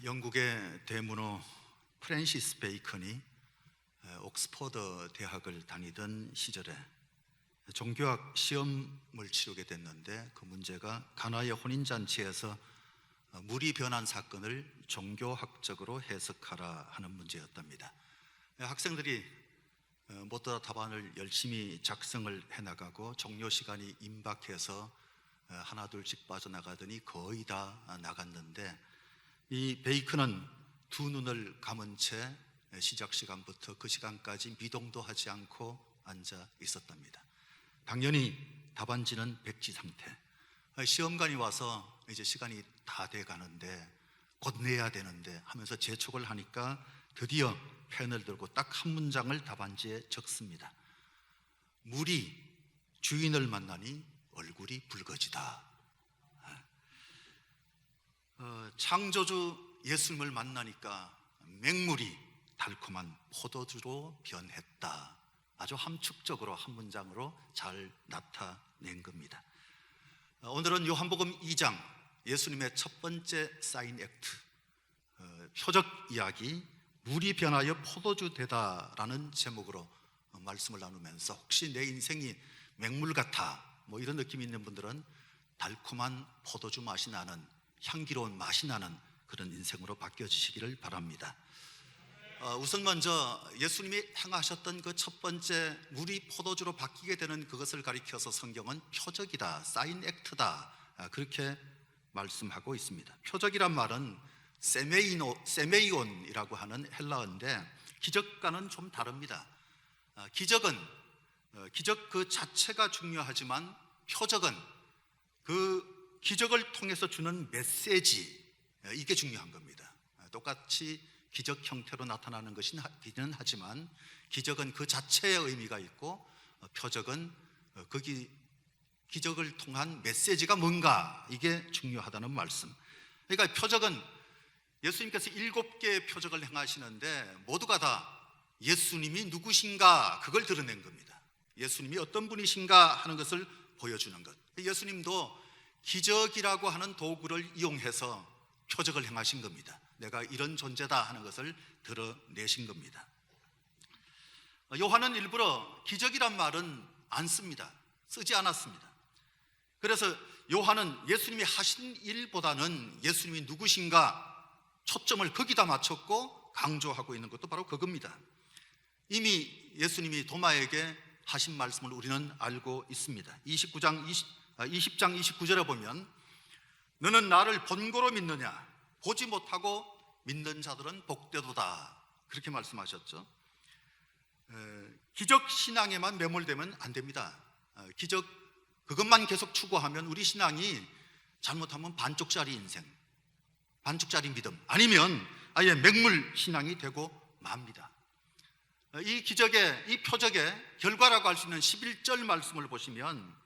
영국의 대문호 프랜시스 베이컨이 옥스퍼드 대학을 다니던 시절에 종교학 시험을 치르게 됐는데, 그 문제가 가나의 혼인잔치에서 물이 변한 사건을 종교학적으로 해석하라 하는 문제였답니다. 학생들이 못다한 답안을 열심히 작성을 해나가고 종료 시간이 임박해서 하나 둘씩 빠져나가더니 거의 다 나갔는데, 이 베이컨은 두 눈을 감은 채 시작 시간부터 그 시간까지 미동도 하지 않고 앉아 있었답니다. 당연히 답안지는 백지 상태. 시험관이 와서 이제 시간이 다 돼 가는데 곧 내야 되는데 하면서 재촉을 하니까 드디어 펜을 들고 딱 한 문장을 답안지에 적습니다. 물이 주인을 만나니 얼굴이 붉어지다. 창조주 예수님을 만나니까 맹물이 달콤한 포도주로 변했다. 아주 함축적으로 한 문장으로 잘 나타낸 겁니다. 오늘은 요한복음 2장, 예수님의 첫 번째 사인 액트, 표적 이야기, 물이 변하여 포도주 되다라는 제목으로 말씀을 나누면서, 혹시 내 인생이 맹물 같아 뭐 이런 느낌이 있는 분들은 달콤한 포도주 맛이 나는, 향기로운 맛이 나는 그런 인생으로 바뀌어지시기를 바랍니다. 우선 먼저 예수님이 행하셨던 그 첫 번째 물이 포도주로 바뀌게 되는 그것을 가리켜서 성경은 표적이다, 사인 액트다, 그렇게 말씀하고 있습니다. 표적이란 말은 세메이온이라고 하는 헬라어인데, 기적과는 좀 다릅니다. 기적 그 자체가 중요하지만 표적은 그 기적을 통해서 주는 메시지, 이게 중요한 겁니다. 똑같이 기적 형태로 나타나는 것이기는 하지만, 기적은 그 자체의 의미가 있고 표적은 거기 기적을 통한 메시지가 뭔가, 이게 중요하다는 말씀. 그러니까 표적은 예수님께서 7개의 표적을 행하시는데 모두가 다 예수님이 누구신가, 그걸 드러낸 겁니다. 예수님이 어떤 분이신가 하는 것을 보여주는 것. 예수님도 기적이라고 하는 도구를 이용해서 표적을 행하신 겁니다. 내가 이런 존재다 하는 것을 드러내신 겁니다. 요한은 일부러 기적이란 말은 안 씁니다. 쓰지 않았습니다. 그래서 요한은 예수님이 하신 일보다는 예수님이 누구신가 초점을 거기다 맞췄고 강조하고 있는 것도 바로 그겁니다. 이미 예수님이 도마에게 하신 말씀을 우리는 알고 있습니다. 20장 29절에 보면, 너는 나를 본고로 믿느냐, 보지 못하고 믿는 자들은 복되도다, 그렇게 말씀하셨죠. 기적 신앙에만 매몰되면 안 됩니다. 기적 그것만 계속 추구하면 우리 신앙이 잘못하면 반쪽짜리 인생, 반쪽짜리 믿음, 아니면 아예 맹물 신앙이 되고 맙니다. 이 기적의, 이 표적의 결과라고 할 수 있는 11절 말씀을 보시면,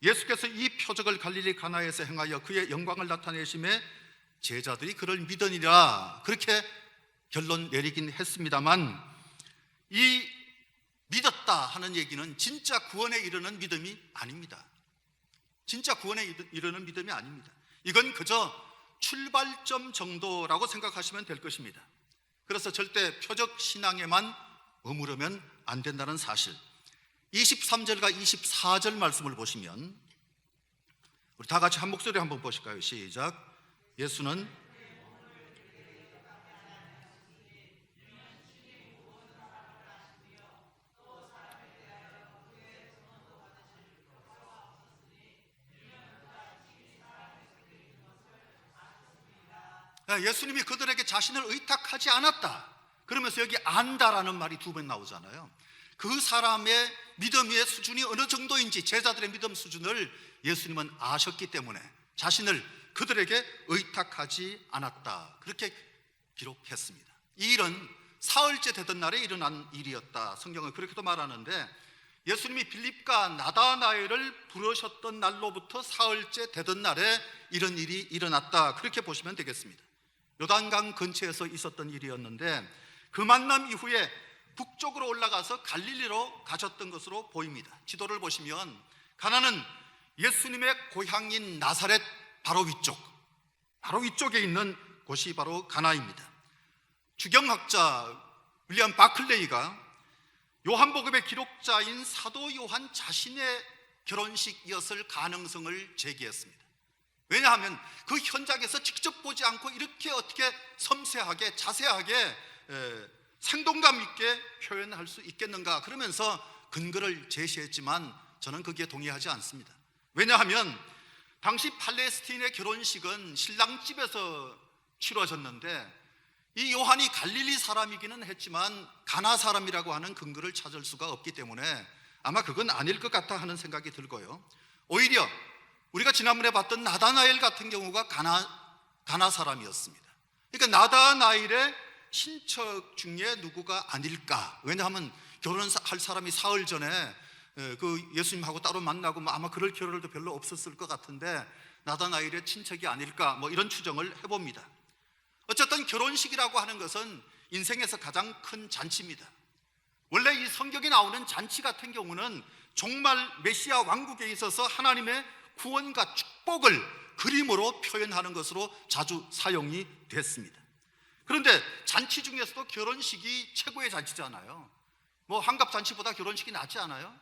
예수께서 이 표적을 갈릴리 가나에서 행하여 그의 영광을 나타내심에 제자들이 그를 믿으니라, 그렇게 결론 내리긴 했습니다만, 이 믿었다 하는 얘기는 진짜 구원에 이르는 믿음이 아닙니다. 진짜 구원에 이르는 믿음이 아닙니다. 이건 그저 출발점 정도라고 생각하시면 될 것입니다. 그래서 절대 표적 신앙에만 머무르면 안 된다는 사실. 23절과 24절 말씀을 보시면, 우리 다 같이 한 목소리 한번 보실까요? 시작. 예수는 예수님이 그들에게 자신을 의탁하지 않았다. 그러면서 여기 안다라는 말이 2번 나오잖아요. 그 사람의 믿음의 수준이 어느 정도인지, 제자들의 믿음 수준을 예수님은 아셨기 때문에 자신을 그들에게 의탁하지 않았다, 그렇게 기록했습니다. 이 일은 사흘째 되던 날에 일어난 일이었다. 성경은 그렇게도 말하는데, 예수님이 빌립과 나다나엘을 부르셨던 날로부터 사흘째 되던 날에 이런 일이 일어났다, 그렇게 보시면 되겠습니다. 요단강 근처에서 있었던 일이었는데, 그 만남 이후에 북쪽으로 올라가서 갈릴리로 가셨던 것으로 보입니다. 지도를 보시면 가나는 예수님의 고향인 나사렛 바로 위쪽에 있는 곳이 바로 가나입니다. 주경학자 윌리엄 바클레이가 요한복음의 기록자인 사도 요한 자신의 결혼식이었을 가능성을 제기했습니다. 왜냐하면 그 현장에서 직접 보지 않고 이렇게 어떻게 섬세하게 자세하게 생동감 있게 표현할 수 있겠는가, 그러면서 근거를 제시했지만 저는 거기에 동의하지 않습니다. 왜냐하면 당시 팔레스틴의 결혼식은 신랑 집에서 치러졌는데 이 요한이 갈릴리 사람이기는 했지만 가나 사람이라고 하는 근거를 찾을 수가 없기 때문에 아마 그건 아닐 것 같다 하는 생각이 들고요. 오히려 우리가 지난번에 봤던 나다나엘 같은 경우가 가나 사람이었습니다. 그러니까 나다나엘의 친척 중에 누구가 아닐까. 왜냐하면 결혼할 사람이 사흘 전에 그 예수님하고 따로 만나고 아마 그럴 겨를도 별로 없었을 것 같은데 나다나엘의 친척이 아닐까, 이런 추정을 해봅니다. 어쨌든 결혼식이라고 하는 것은 인생에서 가장 큰 잔치입니다. 원래 이 성경에 나오는 잔치 같은 경우는 정말 메시아 왕국에 있어서 하나님의 구원과 축복을 그림으로 표현하는 것으로 자주 사용이 됐습니다. 그런데 잔치 중에서도 결혼식이 최고의 잔치잖아요. 환갑잔치보다 결혼식이 낫지 않아요?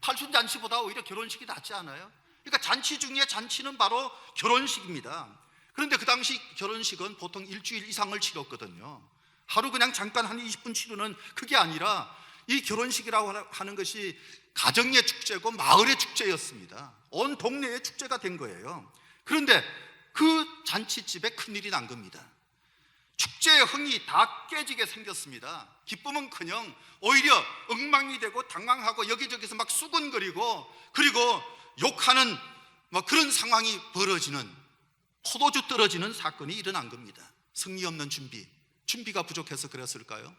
팔순잔치보다 오히려 결혼식이 낫지 않아요? 그러니까 잔치 중에 잔치는 바로 결혼식입니다. 그런데 그 당시 결혼식은 보통 일주일 이상을 치렀거든요. 하루 그냥 잠깐 한 20분 치르는 그게 아니라 이 결혼식이라고 하는 것이 가정의 축제고 마을의 축제였습니다. 온 동네의 축제가 된 거예요. 그런데 그 잔치집에 큰일이 난 겁니다. 축제의 흥이 다 깨지게 생겼습니다. 기쁨은커녕 오히려 엉망이 되고 당황하고 여기저기서 막 수군거리고 그리고 욕하는 그런 상황이 벌어지는, 포도주 떨어지는 사건이 일어난 겁니다. 성의 없는 준비가 부족해서 그랬을까요?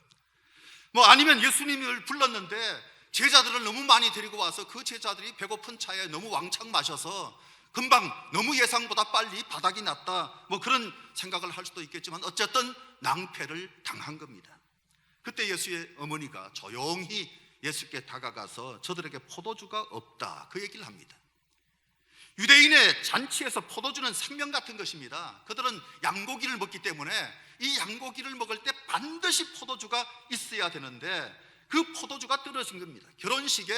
아니면 예수님을 불렀는데 제자들을 너무 많이 데리고 와서 그 제자들이 배고픈 차에 너무 왕창 마셔서 금방 너무 예상보다 빨리 바닥이 났다, 그런 생각을 할 수도 있겠지만 어쨌든 낭패를 당한 겁니다. 그때 예수의 어머니가 조용히 예수께 다가가서 저들에게 포도주가 없다, 그 얘기를 합니다. 유대인의 잔치에서 포도주는 생명 같은 것입니다. 그들은 양고기를 먹기 때문에 이 양고기를 먹을 때 반드시 포도주가 있어야 되는데 그 포도주가 떨어진 겁니다. 결혼식에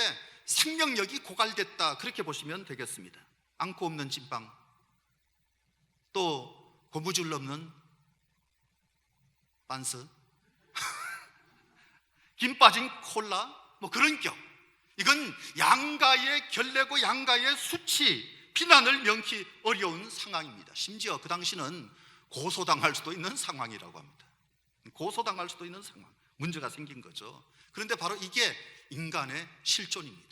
생명력이 고갈됐다, 그렇게 보시면 되겠습니다. 앙코 없는 찐빵, 또 고무줄 없는 반스, 김 빠진 콜라, 그런 격. 이건 양가의 결례고 양가의 수치, 비난을 명키 어려운 상황입니다. 심지어 그 당시는 고소당할 수도 있는 상황이라고 합니다. 고소당할 수도 있는 상황, 문제가 생긴 거죠. 그런데 바로 이게 인간의 실존입니다.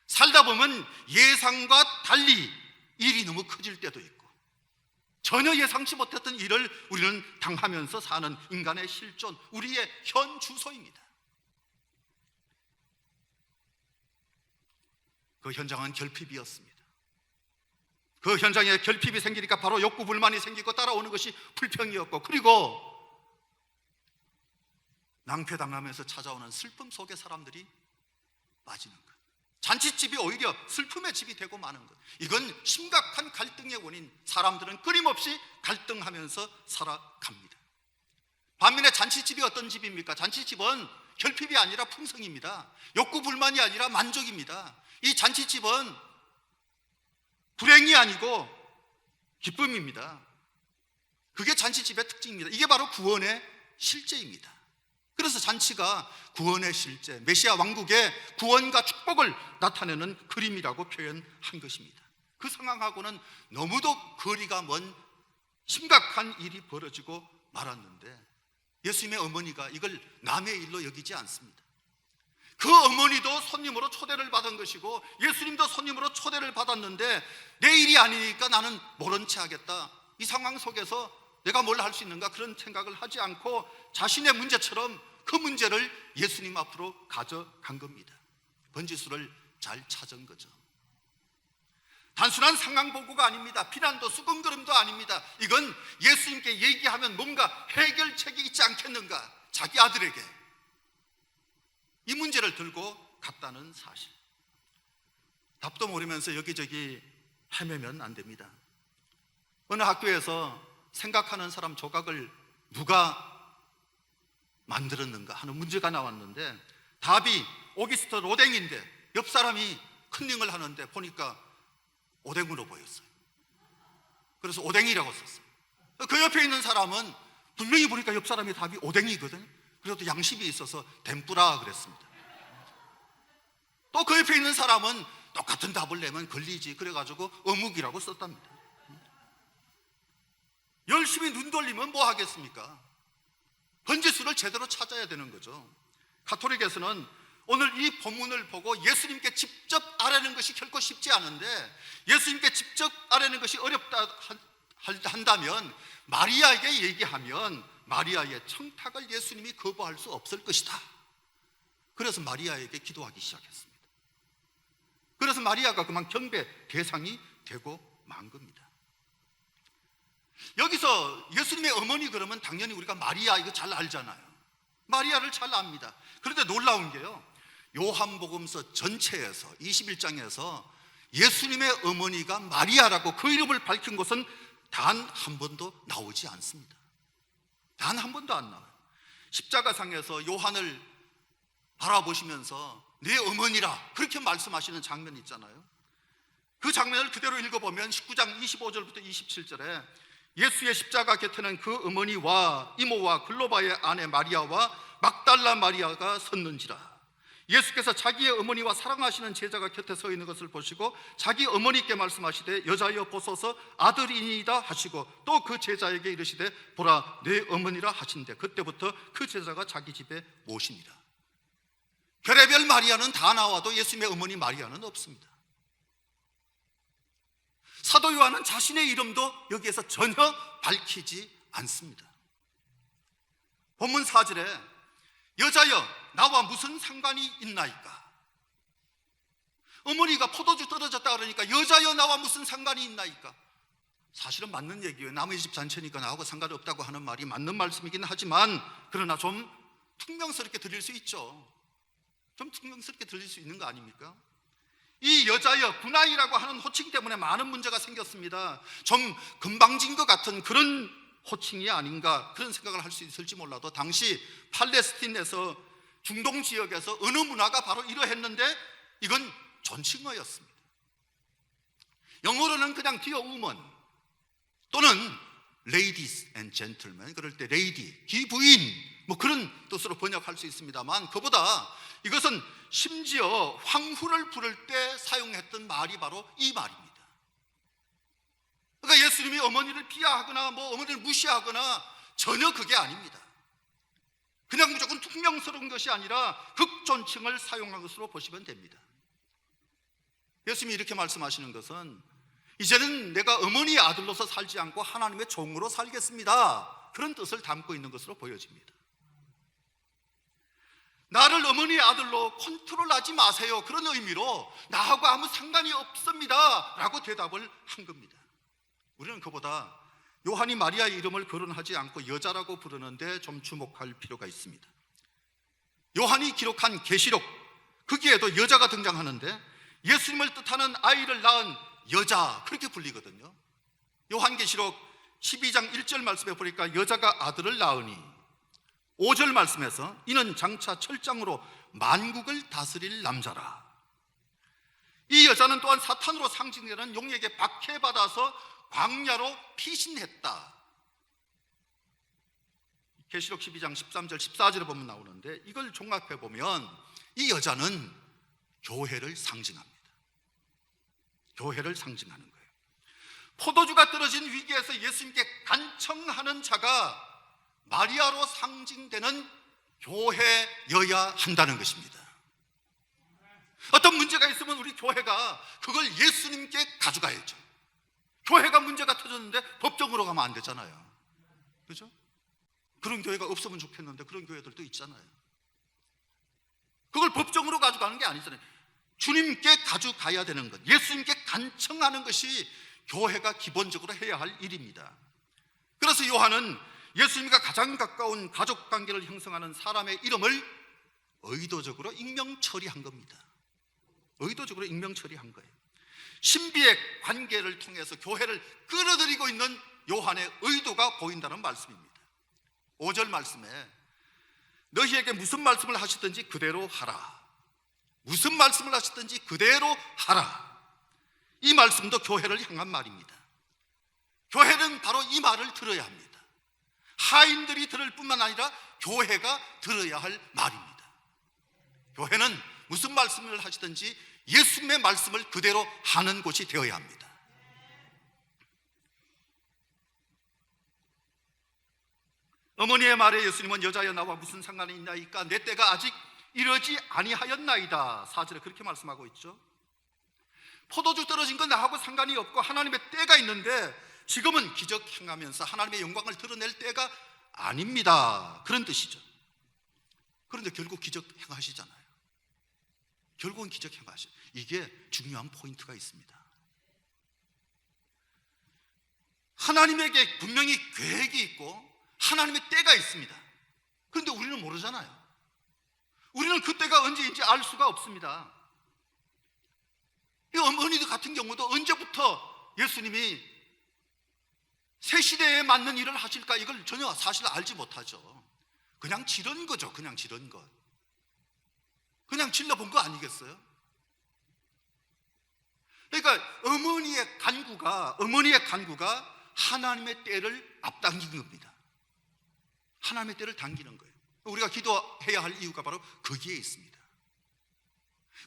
살다 보면 예상과 달리 일이 너무 커질 때도 있고 전혀 예상치 못했던 일을 우리는 당하면서 사는 인간의 실존, 우리의 현 주소입니다. 그 현장은 결핍이었습니다. 그 현장에 결핍이 생기니까 바로 욕구 불만이 생기고 따라오는 것이 불평이었고, 그리고 낭패당하면서 찾아오는 슬픔 속에 사람들이 빠지는 것. 잔치집이 오히려 슬픔의 집이 되고 마는 것. 이건 심각한 갈등의 원인. 사람들은 끊임없이 갈등하면서 살아갑니다. 반면에 잔치집이 어떤 집입니까? 잔치집은 결핍이 아니라 풍성입니다. 욕구 불만이 아니라 만족입니다. 이 잔치집은 불행이 아니고 기쁨입니다. 그게 잔치집의 특징입니다. 이게 바로 구원의 실제입니다. 그래서 잔치가 구원의 실제, 메시아 왕국의 구원과 축복을 나타내는 그림이라고 표현한 것입니다. 그 상황하고는 너무도 거리가 먼 심각한 일이 벌어지고 말았는데 예수님의 어머니가 이걸 남의 일로 여기지 않습니다. 그 어머니도 손님으로 초대를 받은 것이고 예수님도 손님으로 초대를 받았는데 내 일이 아니니까 나는 모른 채 하겠다, 이 상황 속에서 내가 뭘 할 수 있는가, 그런 생각을 하지 않고 자신의 문제처럼 그 문제를 예수님 앞으로 가져간 겁니다. 번지수를 잘 찾은 거죠. 단순한 상황 보고가 아닙니다. 비난도 수근거림도 아닙니다. 이건 예수님께 얘기하면 뭔가 해결책이 있지 않겠는가, 자기 아들에게 이 문제를 들고 갔다는 사실. 답도 모르면서 여기저기 헤매면 안 됩니다. 어느 학교에서 생각하는 사람 조각을 누가 만들었는가 하는 문제가 나왔는데, 답이 오기스트 로댕인데 옆 사람이 컨닝을 하는데 보니까 오뎅으로 보였어요. 그래서 오뎅이라고 썼어요. 그 옆에 있는 사람은 분명히 보니까 옆 사람의 답이 오뎅이거든요. 그래도 양심이 있어서 덴뿌라 그랬습니다. 또 그 옆에 있는 사람은 똑같은 답을 내면 걸리지 그래가지고 어묵이라고 썼답니다. 열심히 눈 돌리면 뭐 하겠습니까? 번지수를 제대로 찾아야 되는 거죠. 가톨릭에서는 오늘 이 본문을 보고 예수님께 직접 아뢰는 것이 결코 쉽지 않은데, 예수님께 직접 아뢰는 것이 어렵다 한다면 마리아에게 얘기하면 마리아의 청탁을 예수님이 거부할 수 없을 것이다. 그래서 마리아에게 기도하기 시작했습니다. 그래서 마리아가 그만 경배 대상이 되고 만 겁니다. 여기서 예수님의 어머니 그러면 당연히 우리가 마리아 이거 잘 알잖아요. 마리아를 잘 압니다. 그런데 놀라운 게요, 요한복음서 전체에서 21장에서 예수님의 어머니가 마리아라고 그 이름을 밝힌 것은 단 한 번도 나오지 않습니다. 단 한 번도 안 나와요. 십자가상에서 요한을 바라보시면서 내 어머니라 그렇게 말씀하시는 장면이 있잖아요. 그 장면을 그대로 읽어보면 19장 25절부터 27절에 예수의 십자가 곁에는 그 어머니와 이모와 글로바의 아내 마리아와 막달라 마리아가 섰는지라. 예수께서 자기의 어머니와 사랑하시는 제자가 곁에 서 있는 것을 보시고 자기 어머니께 말씀하시되 여자여 보소서 아들이니이다 하시고 또 그 제자에게 이르시되 보라 내 어머니라 하신대 그때부터 그 제자가 자기 집에 모십니다. 별의별 마리아는 다 나와도 예수님의 어머니 마리아는 없습니다. 사도 요한은 자신의 이름도 여기에서 전혀 밝히지 않습니다. 본문 4절에 여자여 나와 무슨 상관이 있나이까. 어머니가 포도주 떨어졌다 그러니까 여자여 나와 무슨 상관이 있나이까. 사실은 맞는 얘기예요. 남의 집 잔치니까 나하고 상관이 없다고 하는 말이 맞는 말씀이긴 하지만, 그러나 좀 퉁명스럽게 들릴 수 있죠. 좀 퉁명스럽게 들릴 수 있는 거 아닙니까? 이 여자여 구나이라고 하는 호칭 때문에 많은 문제가 생겼습니다. 좀 금방진 것 같은 그런 호칭이 아닌가 그런 생각을 할 수 있을지 몰라도, 당시 팔레스틴에서 중동 지역에서 어느 문화가 바로 이러했는데 이건 존칭어였습니다. 영어로는 그냥 dear woman 또는 ladies and gentlemen, 그럴 때 lady, 기부인 뭐 그런 뜻으로 번역할 수 있습니다만, 그보다 이것은 심지어 황후를 부를 때 사용했던 말이 바로 이 말입니다. 그러니까 예수님이 어머니를 비하하거나 뭐 어머니를 무시하거나 전혀 그게 아닙니다. 그냥 무조건 퉁명스러운 것이 아니라 극존칭을 사용한 것으로 보시면 됩니다. 예수님이 이렇게 말씀하시는 것은 이제는 내가 어머니의 아들로서 살지 않고 하나님의 종으로 살겠습니다, 그런 뜻을 담고 있는 것으로 보여집니다. 나를 어머니의 아들로 컨트롤하지 마세요, 그런 의미로 나하고 아무 상관이 없습니다 라고 대답을 한 겁니다. 우리는 그보다 요한이 마리아의 이름을 거론하지 않고 여자라고 부르는데 좀 주목할 필요가 있습니다. 요한이 기록한 계시록 거기에도 여자가 등장하는데 예수님을 뜻하는 아이를 낳은 여자 그렇게 불리거든요. 요한계시록 12장 1절 말씀에 보니까 여자가 아들을 낳으니, 5절 말씀에서 이는 장차 철장으로 만국을 다스릴 남자라. 이 여자는 또한 사탄으로 상징되는 용에게 박해받아서 광야로 피신했다. 계시록 12장 13절 14절에 보면 나오는데, 이걸 종합해 보면 이 여자는 교회를 상징합니다. 교회를 상징하는 거예요. 포도주가 떨어진 위기에서 예수님께 간청하는 자가 마리아로 상징되는 교회여야 한다는 것입니다. 어떤 문제가 있으면 우리 교회가 그걸 예수님께 가져가야죠. 교회가 문제가 터졌는데 법정으로 가면 안 되잖아요. 그렇죠? 그런 교회가 없으면 좋겠는데 그런 교회들도 있잖아요. 그걸 법정으로 가져가는 게 아니잖아요. 주님께 가져가야 되는 것, 예수님께 간청하는 것이 교회가 기본적으로 해야 할 일입니다. 그래서 요한은 예수님과 가장 가까운 가족 관계를 형성하는 사람의 이름을 의도적으로 익명 처리한 겁니다. 의도적으로 익명 처리한 거예요. 신비의 관계를 통해서 교회를 끌어들이고 있는 요한의 의도가 보인다는 말씀입니다. 5절 말씀에 너희에게 무슨 말씀을 하시든지 그대로 하라. 무슨 말씀을 하시든지 그대로 하라. 이 말씀도 교회를 향한 말입니다. 교회는 바로 이 말을 들어야 합니다. 하인들이 들을 뿐만 아니라 교회가 들어야 할 말입니다. 교회는 무슨 말씀을 하시든지 예수님의 말씀을 그대로 하는 곳이 되어야 합니다. 어머니의 말에 예수님은 여자여 나와 무슨 상관이 있나이까 내 때가 아직 이르지 아니하였나이다. 4절에 그렇게 말씀하고 있죠. 포도주 떨어진 건 나하고 상관이 없고 하나님의 때가 있는데 지금은 기적 행하면서 하나님의 영광을 드러낼 때가 아닙니다. 그런 뜻이죠. 그런데 결국 기적 행하시잖아요. 결국은 기적 행하시죠. 이게 중요한 포인트가 있습니다. 하나님에게 분명히 계획이 있고 하나님의 때가 있습니다. 그런데 우리는 모르잖아요. 우리는 그 때가 언제인지 알 수가 없습니다. 이 어머니들 같은 경우도 언제부터 예수님이 새 시대에 맞는 일을 하실까 이걸 전혀 사실 알지 못하죠. 그냥 지른 거죠. 그냥 지른 것. 그냥 질러본 거 아니겠어요? 그러니까 어머니의 간구가 하나님의 때를 앞당긴 겁니다. 하나님의 때를 당기는 거예요. 우리가 기도해야 할 이유가 바로 거기에 있습니다.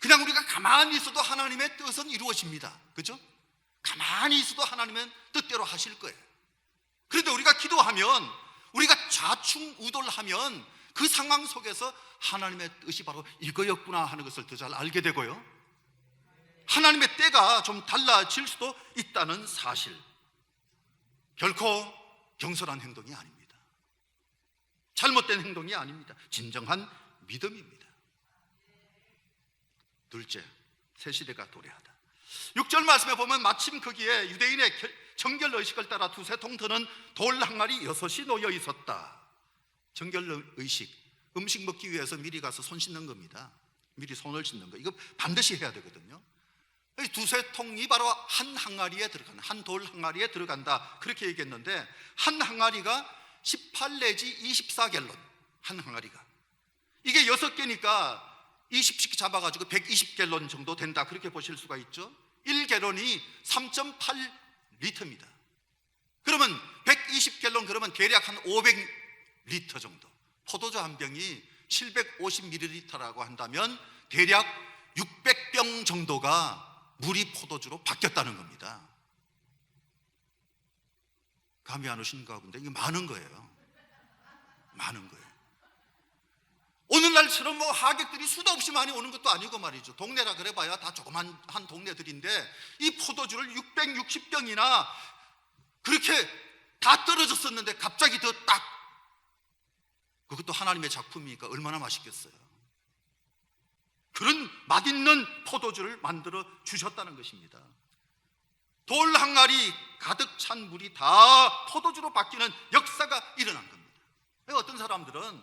그냥 우리가 가만히 있어도 하나님의 뜻은 이루어집니다. 그렇죠? 가만히 있어도 하나님은 뜻대로 하실 거예요. 그런데 우리가 기도하면, 우리가 좌충우돌하면 그 상황 속에서 하나님의 뜻이 바로 이거였구나 하는 것을 더 잘 알게 되고요, 하나님의 때가 좀 달라질 수도 있다는 사실, 결코 경솔한 행동이 아닙니다. 잘못된 행동이 아닙니다. 진정한 믿음입니다. 둘째, 새 시대가 도래하다. 6절 말씀에 보면 마침 거기에 유대인의 정결의식을 따라 두세 통 드는 돌 항아리 6이 놓여 있었다. 정결의식, 음식 먹기 위해서 미리 가서 손 씻는 겁니다. 미리 손을 씻는 거, 이거 반드시 해야 되거든요. 두세 통이 바로 한 항아리에 들어간다, 한 돌 항아리에 들어간다, 그렇게 얘기했는데 한 항아리가 18 내지 24갤런, 한 항아리가, 이게 6개니까 20씩 잡아가지고 120갤런 정도 된다, 그렇게 보실 수가 있죠. 1갤런이 3.8리터입니다. 그러면 120갤런, 그러면 대략 한 500리터 정도. 포도주 한 병이 750ml라고 한다면 대략 600병 정도가 물이 포도주로 바뀌었다는 겁니다. 감이 안 오신가 본데 이게 많은 거예요. 많은 거예요. 오늘날처럼 뭐 하객들이 수도 없이 많이 오는 것도 아니고 말이죠. 동네라 그래봐야 다 조그만 한 동네들인데 이 포도주를 660병이나 그렇게 다 떨어졌었는데 갑자기 더 딱, 그것도 하나님의 작품이니까 얼마나 맛있겠어요. 그런 맛있는 포도주를 만들어 주셨다는 것입니다. 돌 항아리 가득 찬 물이 다 포도주로 바뀌는 역사가 일어난 겁니다. 어떤 사람들은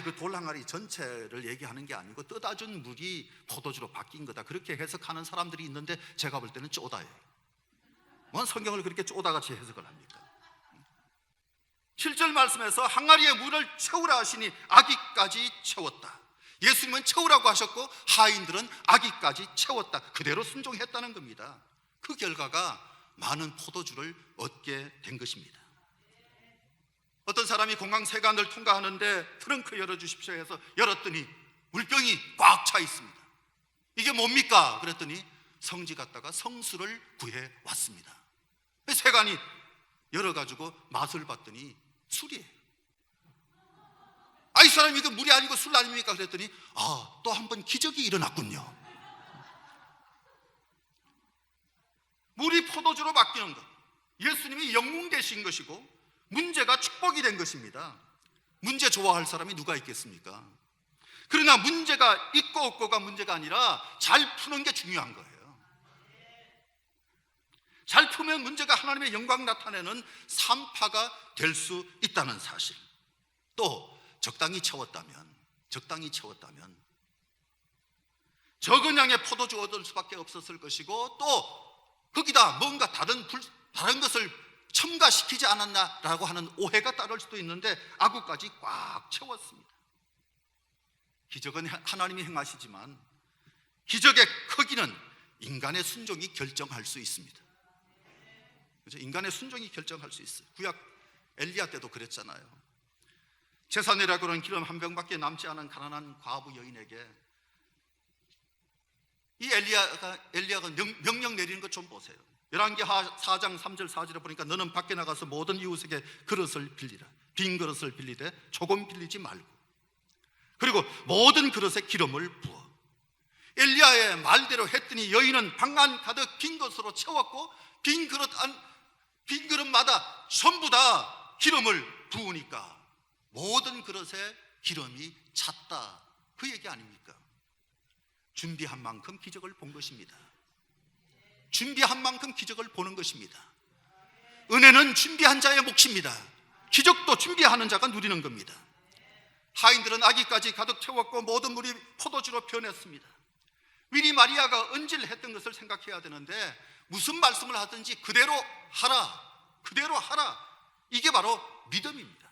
그 돌 항아리 전체를 얘기하는 게 아니고 떠다준 물이 포도주로 바뀐 거다, 그렇게 해석하는 사람들이 있는데 제가 볼 때는 쪼다예요. 뭔 성경을 그렇게 쪼다같이 해석을 합니까? 7절 말씀에서 항아리에 물을 채우라 하시니 아기까지 채웠다. 예수님은 채우라고 하셨고 하인들은 아기까지 채웠다. 그대로 순종했다는 겁니다. 그 결과가 많은 포도주를 얻게 된 것입니다. 어떤 사람이 공항 세관을 통과하는데 트렁크 열어주십시오 해서 열었더니 물병이 꽉 차 있습니다. 이게 뭡니까? 그랬더니 성지 갔다가 성수를 구해 왔습니다. 세관이 열어가지고 맛을 봤더니 술이에요. 이 사람이 이거 물이 아니고 술 아닙니까? 그랬더니 또 한 번 기적이 일어났군요. 물이 포도주로 바뀌는 것, 예수님이 영웅 되신 것이고 문제가 축복이 된 것입니다. 문제 좋아할 사람이 누가 있겠습니까? 그러나 문제가 있고 없고가 문제가 아니라 잘 푸는 게 중요한 거예요. 잘 풀면 문제가 하나님의 영광 나타내는 산파가 될 수 있다는 사실, 또 적당히 채웠다면 적은 양의 포도주 얻을 수밖에 없었을 것이고, 또 거기다 뭔가 다른 것을 첨가시키지 않았나라고 하는 오해가 따를 수도 있는데 아구까지 꽉 채웠습니다. 기적은 하나님이 행하시지만 기적의 크기는 인간의 순종이 결정할 수 있습니다. 그렇죠? 인간의 순종이 결정할 수 있어요. 구약 엘리야 때도 그랬잖아요. 제사 내라고는 기름 한 병밖에 남지 않은 가난한 과부 여인에게 이 엘리야가 명령 내리는 것 좀 보세요. 열왕기하 4장 3절 4절에 보니까 너는 밖에 나가서 모든 이웃에게 그릇을 빌리라. 빈 그릇을 빌리되 조금 빌리지 말고, 그리고 모든 그릇에 기름을 부어. 엘리야의 말대로 했더니 여인은 방 안 가득 빈 것으로 채웠고 빈 그릇마다 전부 다 기름을 부으니까 모든 그릇에 기름이 찼다. 그 얘기 아닙니까? 준비한 만큼 기적을 본 것입니다. 준비한 만큼 기적을 보는 것입니다. 은혜는 준비한 자의 몫입니다. 기적도 준비하는 자가 누리는 겁니다. 하인들은 아기까지 가득 채웠고 모든 물이 포도주로 변했습니다. 미리 마리아가 은질했던 것을 생각해야 되는데 무슨 말씀을 하든지 그대로 하라. 이게 바로 믿음입니다.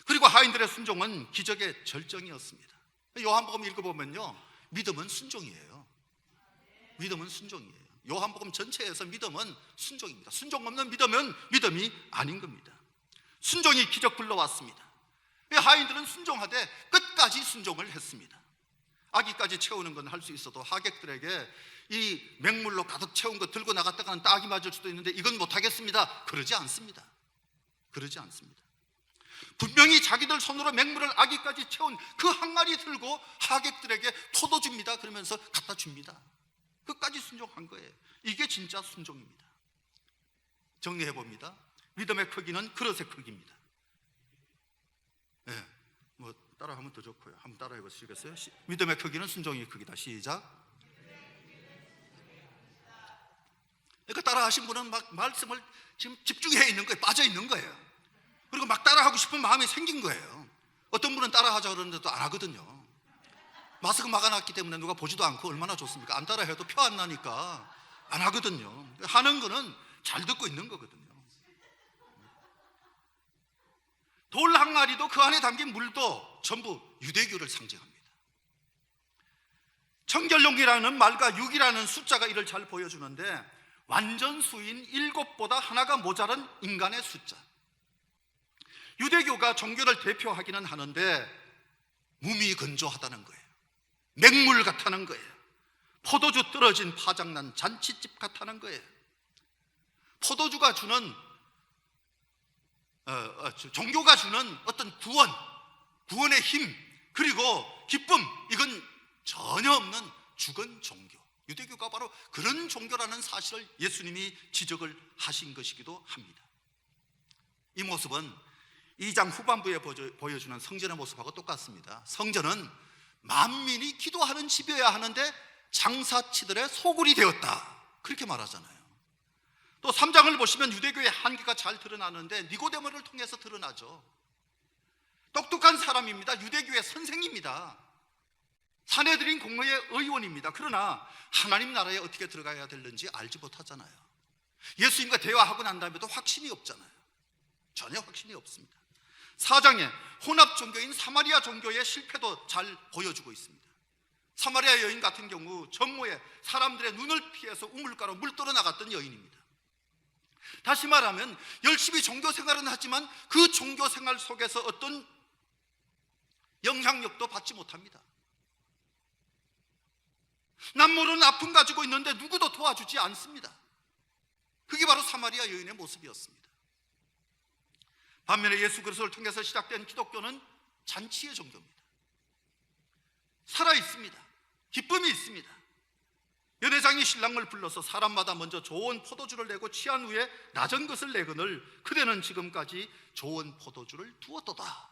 그리고 하인들의 순종은 기적의 절정이었습니다. 요한복음 읽어보면요, 믿음은 순종이에요. 믿음은 순종이에요. 요한복음 전체에서 믿음은 순종입니다. 순종 없는 믿음은 믿음이 아닌 겁니다. 순종이 기적 불러왔습니다. 하인들은 순종하되 끝까지 순종을 했습니다. 아기까지 채우는 건 할 수 있어도 하객들에게 이 맹물로 가득 채운 거 들고 나갔다가는 딱이 맞을 수도 있는데 이건 못하겠습니다. 그러지 않습니다. 분명히 자기들 손으로 맹물을 아기까지 채운 그 항아리 들고 하객들에게 포도줍니다. 그러면서 갖다 줍니다. 끝까지 순종한 거예요. 이게 진짜 순종입니다. 정리해봅니다. 믿음의 크기는 그릇의 크기입니다. 네, 뭐 따라하면 더 좋고요. 한번 따라해 보시겠어요? 믿음의 크기는 순종의 크기다. 시작. 그러니까 따라하신 분은 막 말씀을 지금 집중해 있는 거예요. 빠져 있는 거예요. 그리고 막 따라하고 싶은 마음이 생긴 거예요. 어떤 분은 따라하자 그러는데도 안 하거든요. 마스크 막아놨기 때문에 누가 보지도 않고 얼마나 좋습니까? 안 따라해도 표 안 나니까 안 하거든요. 하는 거는 잘 듣고 있는 거거든요. 돌 항아리도 그 안에 담긴 물도 전부 유대교를 상징합니다. 청결용이라는 말과 6이라는 숫자가 이를 잘 보여주는데 완전수인 7보다 하나가 모자란 인간의 숫자. 유대교가 종교를 대표하기는 하는데 무미건조하다는 거예요. 맹물 같다는 거예요. 포도주 떨어진 파장난 잔치집 같다는 거예요. 포도주가 주는 종교가 주는 어떤 구원의 힘, 그리고 기쁨, 이건 전혀 없는 죽은 종교. 유대교가 바로 그런 종교라는 사실을 예수님이 지적을 하신 것이기도 합니다. 이 모습은 2장 후반부에 보여주는 성전의 모습하고 똑같습니다. 성전은 만민이 기도하는 집이어야 하는데 장사치들의 소굴이 되었다, 그렇게 말하잖아요. 또 3장을 보시면 유대교의 한계가 잘 드러나는데 니고데모를 통해서 드러나죠. 똑똑한 사람입니다. 유대교의 선생입니다. 사내들인 공회의 의원입니다. 그러나 하나님 나라에 어떻게 들어가야 되는지 알지 못하잖아요. 예수님과 대화하고 난 다음에도 확신이 없잖아요. 전혀 확신이 없습니다. 4장에 혼합 종교인 사마리아 종교의 실패도 잘 보여주고 있습니다. 사마리아 여인 같은 경우 정오에 사람들의 눈을 피해서 우물가로 물 떠러 나갔던 여인입니다. 다시 말하면 열심히 종교 생활은 하지만 그 종교 생활 속에서 어떤 영향력도 받지 못합니다. 남모르는 아픔 가지고 있는데 누구도 도와주지 않습니다. 그게 바로 사마리아 여인의 모습이었습니다. 반면에 예수 그리스도를 통해서 시작된 기독교는 잔치의 종교입니다. 살아있습니다. 기쁨이 있습니다. 연회장이 신랑을 불러서 사람마다 먼저 좋은 포도주를 내고 취한 후에 낮은 것을 내거늘 그대는 지금까지 좋은 포도주를 두었도다.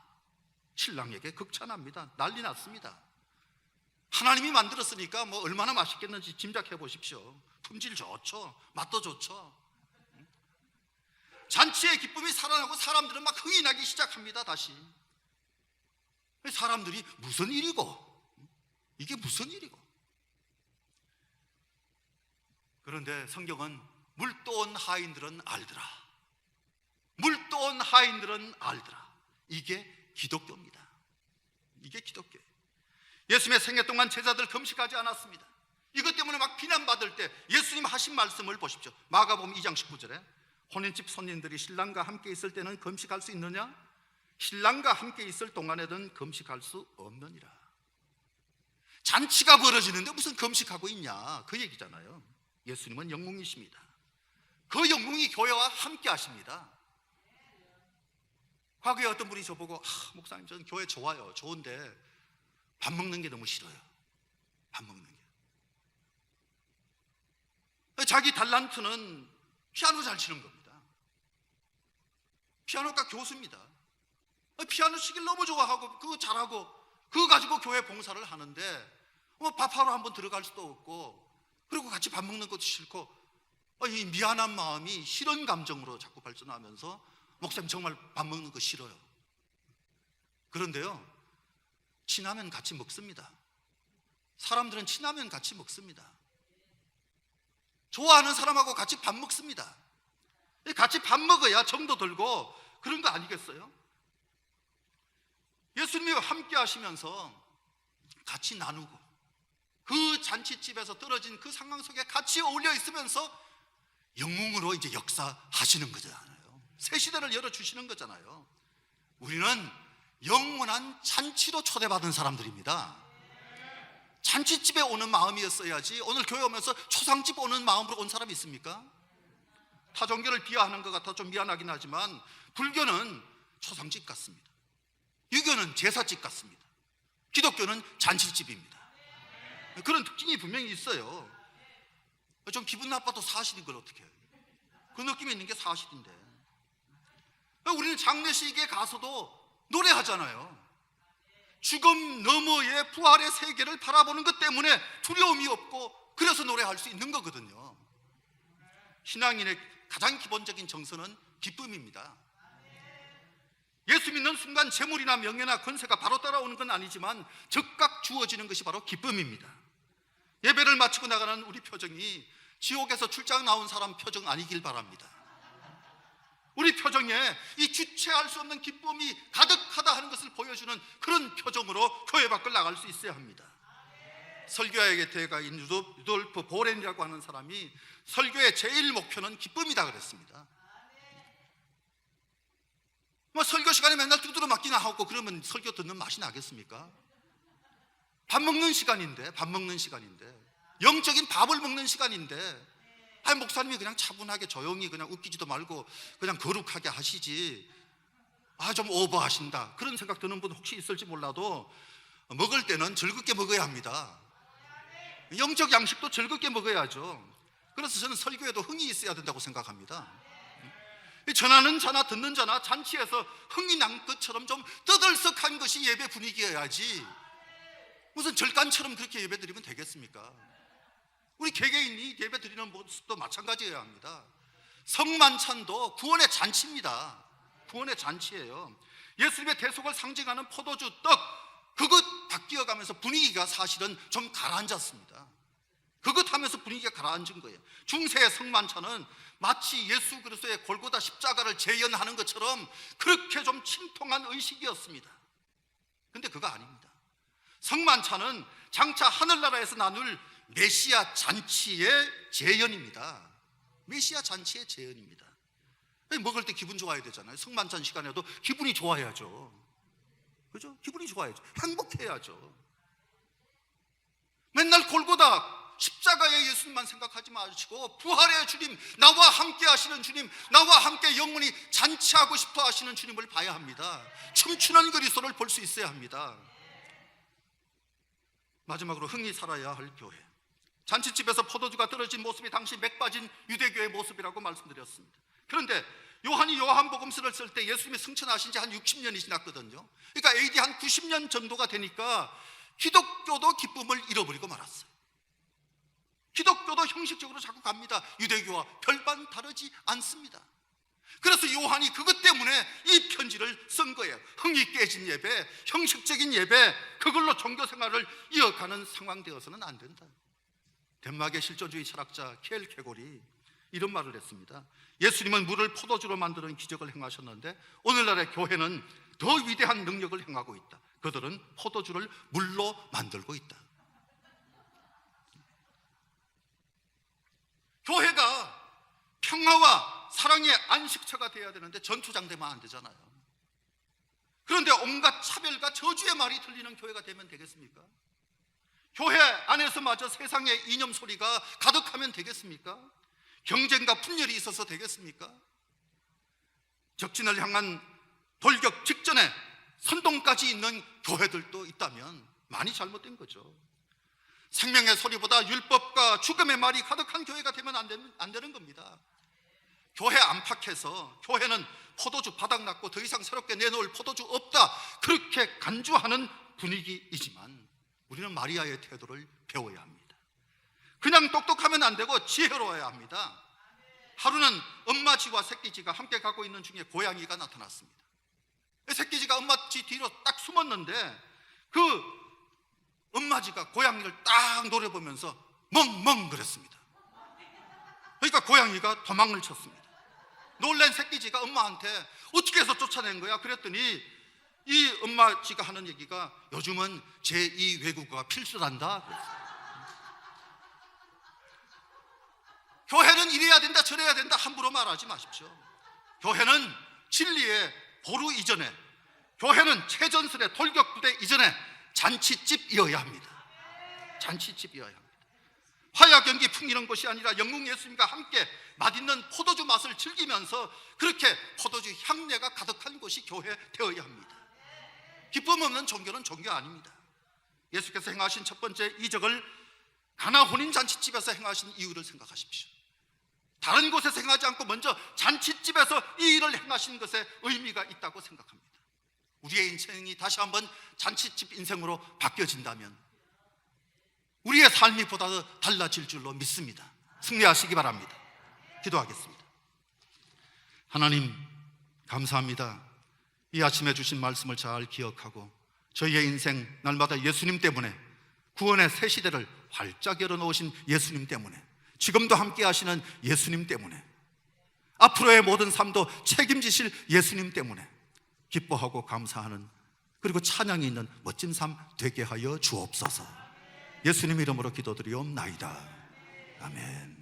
신랑에게 극찬합니다. 난리 났습니다. 하나님이 만들었으니까 뭐 얼마나 맛있겠는지 짐작해 보십시오. 품질 좋죠. 맛도 좋죠. 잔치의 기쁨이 살아나고 사람들은 막 흥이 나기 시작합니다. 다시 사람들이 무슨 일이고, 이게 무슨 일이고. 그런데 성경은 물도온 하인들은 알더라. 물도온 하인들은 알더라. 이게 기독교입니다. 이게 기독교예요. 예수님의 생애 동안 제자들 금식하지 않았습니다. 이것 때문에 막 비난받을 때 예수님 하신 말씀을 보십시오. 마가복음 2장 19절에 혼인집 손님들이 신랑과 함께 있을 때는 금식할 수 있느냐? 신랑과 함께 있을 동안에는 금식할 수 없느니라. 잔치가 벌어지는데 무슨 금식하고 있냐, 그 얘기잖아요. 예수님은 영웅이십니다. 그 영웅이 교회와 함께 하십니다. 과거에 어떤 분이 저보고 목사님 저는 교회 좋아요, 좋은데 밥 먹는 게 너무 싫어요. 밥 먹는 게. 자기 달란트는 피아노 잘 치는 겁니다. 피아노가 교수입니다. 피아노 치기를 너무 좋아하고 그거 잘하고 그거 가지고 교회 봉사를 하는데 밥하러 한번 들어갈 수도 없고, 그리고 같이 밥 먹는 것도 싫고, 이 미안한 마음이 싫은 감정으로 자꾸 발전하면서 목사님 정말 밥 먹는 거 싫어요. 그런데요, 친하면 같이 먹습니다. 사람들은 친하면 같이 먹습니다. 좋아하는 사람하고 같이 밥 먹습니다. 같이 밥 먹어야 정도 들고 그런 거 아니겠어요? 예수님이 함께 하시면서 같이 나누고 그 잔치집에서 떨어진 그 상황 속에 같이 어울려 있으면서 영웅으로 이제 역사하시는 거잖아요. 새 시대를 열어주시는 거잖아요. 우리는 영원한 잔치로 초대받은 사람들입니다. 잔치집에 오는 마음이었어야지 오늘 교회 오면서 초상집 오는 마음으로 온 사람이 있습니까? 타종교를 비하하는 것 같아 좀 미안하긴 하지만 불교는 초상집 같습니다. 유교는 제사집 같습니다. 기독교는 잔치집입니다. 그런 특징이 분명히 있어요. 좀 기분 나빠도 사실인 걸 어떻게 해요? 그 느낌이 있는 게 사실인데. 우리는 장례식에 가서도 노래하잖아요. 죽음 너머의 부활의 세계를 바라보는 것 때문에 두려움이 없고 그래서 노래할 수 있는 거거든요. 신앙인의 가장 기본적인 정서는 기쁨입니다. 예수 믿는 순간 재물이나 명예나 권세가 바로 따라오는 건 아니지만 즉각 주어지는 것이 바로 기쁨입니다. 예배를 마치고 나가는 우리 표정이 지옥에서 출장 나온 사람 표정 아니길 바랍니다. 우리 표정에 이 주체할 수 없는 기쁨이 가득하다 하는 것을 보여주는 그런 표정으로 교회 밖을 나갈 수 있어야 합니다. 설교의 대가인 루돌프 보렌이라고 하는 사람이 설교의 제일 목표는 기쁨이다 그랬습니다. 설교 시간에 맨날 두드러 맞기나 하고 그러면 설교 듣는 맛이 나겠습니까? 밥 먹는 시간인데, 영적인 밥을 먹는 시간인데, 목사님이 그냥 차분하게 조용히 그냥 웃기지도 말고 그냥 거룩하게 하시지, 좀 오버하신다 그런 생각 드는 분 혹시 있을지 몰라도 먹을 때는 즐겁게 먹어야 합니다. 영적 양식도 즐겁게 먹어야죠. 그래서 저는 설교에도 흥이 있어야 된다고 생각합니다. 전하는 자나 듣는 자나 잔치에서 흥이 난 것처럼 좀 떠들썩한 것이 예배 분위기여야지 무슨 절간처럼 그렇게 예배 드리면 되겠습니까? 우리 개개인이 예배 드리는 모습도 마찬가지여야 합니다. 성만찬도 구원의 잔치입니다. 구원의 잔치예요. 예수님의 대속을 상징하는 포도주, 떡, 그것 바뀌어가면서 분위기가 사실은 좀 가라앉았습니다. 그것 하면서 분위기가 가라앉은 거예요. 중세의 성만찬은 마치 예수 그리스도의 골고다 십자가를 재현하는 것처럼 그렇게 좀 침통한 의식이었습니다. 근데 그거 아닙니다. 성만찬은 장차 하늘나라에서 나눌 메시아 잔치의 재현입니다. 메시아 잔치의 재현입니다. 먹을 때 기분 좋아야 되잖아요. 성만찬 시간에도 기분이 좋아야죠. 그죠? 기분이 좋아야죠. 행복해야죠. 맨날 골고다 십자가의 예수님만 생각하지 마시고 부활의 주님, 나와 함께 하시는 주님, 나와 함께 영원히 잔치하고 싶어 하시는 주님을 봐야 합니다. 춤추는 그리스도를 볼 수 있어야 합니다. 마지막으로 흥이 살아야 할 교회. 잔치집에서 포도주가 떨어진 모습이 당시 맥 빠진 유대교의 모습이라고 말씀드렸습니다. 그런데 요한이 요한복음서를 쓸 때 예수님이 승천하신 지 한 60년이 지났거든요. 그러니까 AD 한 90년 정도가 되니까 기독교도 기쁨을 잃어버리고 말았어요. 기독교도 형식적으로 자꾸 갑니다. 유대교와 별반 다르지 않습니다. 그래서 요한이 그것 때문에 이 편지를 쓴 거예요. 흥이 깨진 예배, 형식적인 예배, 그걸로 종교생활을 이어가는 상황 되어서는 안 된다. 덴마크의 실존주의 철학자 케일케골이 이런 말을 했습니다. 예수님은 물을 포도주로 만드는 기적을 행하셨는데 오늘날의 교회는 더 위대한 능력을 행하고 있다. 그들은 포도주를 물로 만들고 있다. 교회가 평화와 사랑의 안식처가 되어야 되는데 전투장 되면 안 되잖아요. 그런데 온갖 차별과 저주의 말이 들리는 교회가 되면 되겠습니까? 교회 안에서마저 세상의 이념 소리가 가득하면 되겠습니까? 경쟁과 분열이 있어서 되겠습니까? 적진을 향한 돌격 직전에 선동까지 있는 교회들도 있다면 많이 잘못된 거죠. 생명의 소리보다 율법과 죽음의 말이 가득한 교회가 되면 안 되는 겁니다. 교회 안팎에서 교회는 포도주 바닥났고 더 이상 새롭게 내놓을 포도주 없다, 그렇게 간주하는 분위기이지만 우리는 마리아의 태도를 배워야 합니다. 그냥 똑똑하면 안 되고 지혜로워야 합니다. 하루는 엄마쥐와 새끼쥐가 함께 가고 있는 중에 고양이가 나타났습니다. 새끼쥐가 엄마쥐 뒤로 딱 숨었는데 그 엄마쥐가 고양이를 딱 노려보면서 멍멍 그랬습니다. 그러니까 고양이가 도망을 쳤습니다. 놀란 새끼쥐가 엄마한테 어떻게 해서 쫓아낸 거야? 그랬더니 이 엄마쥐가 하는 얘기가 요즘은 제2 외국어가 필수란다 그랬어요. 교회는 이래야 된다 저래야 된다 함부로 말하지 마십시오. 교회는 진리의 보루 이전에, 교회는 최전선의 돌격부대 이전에 잔치집이어야 합니다. 잔치집이어야 합니다. 화약 연기 풍기는 것이 아니라 영국 예수님과 함께 맛있는 포도주 맛을 즐기면서 그렇게 포도주 향내가 가득한 것이 교회 되어야 합니다. 기쁨 없는 종교는 종교 아닙니다. 예수께서 행하신 첫 번째 이적을 가나 혼인 잔치집에서 행하신 이유를 생각하십시오. 다른 곳에서 행하지 않고 먼저 잔치집에서 이 일을 행하신 것에 의미가 있다고 생각합니다. 우리의 인생이 다시 한번 잔치집 인생으로 바뀌어진다면 우리의 삶이 보다 더 달라질 줄로 믿습니다. 승리하시기 바랍니다. 기도하겠습니다. 하나님 감사합니다. 이 아침에 주신 말씀을 잘 기억하고 저희의 인생 날마다 예수님 때문에, 구원의 새 시대를 활짝 열어놓으신 예수님 때문에, 지금도 함께 하시는 예수님 때문에, 앞으로의 모든 삶도 책임지실 예수님 때문에 기뻐하고 감사하는, 그리고 찬양이 있는 멋진 삶 되게 하여 주옵소서. 예수님 이름으로 기도드리옵나이다. 아멘.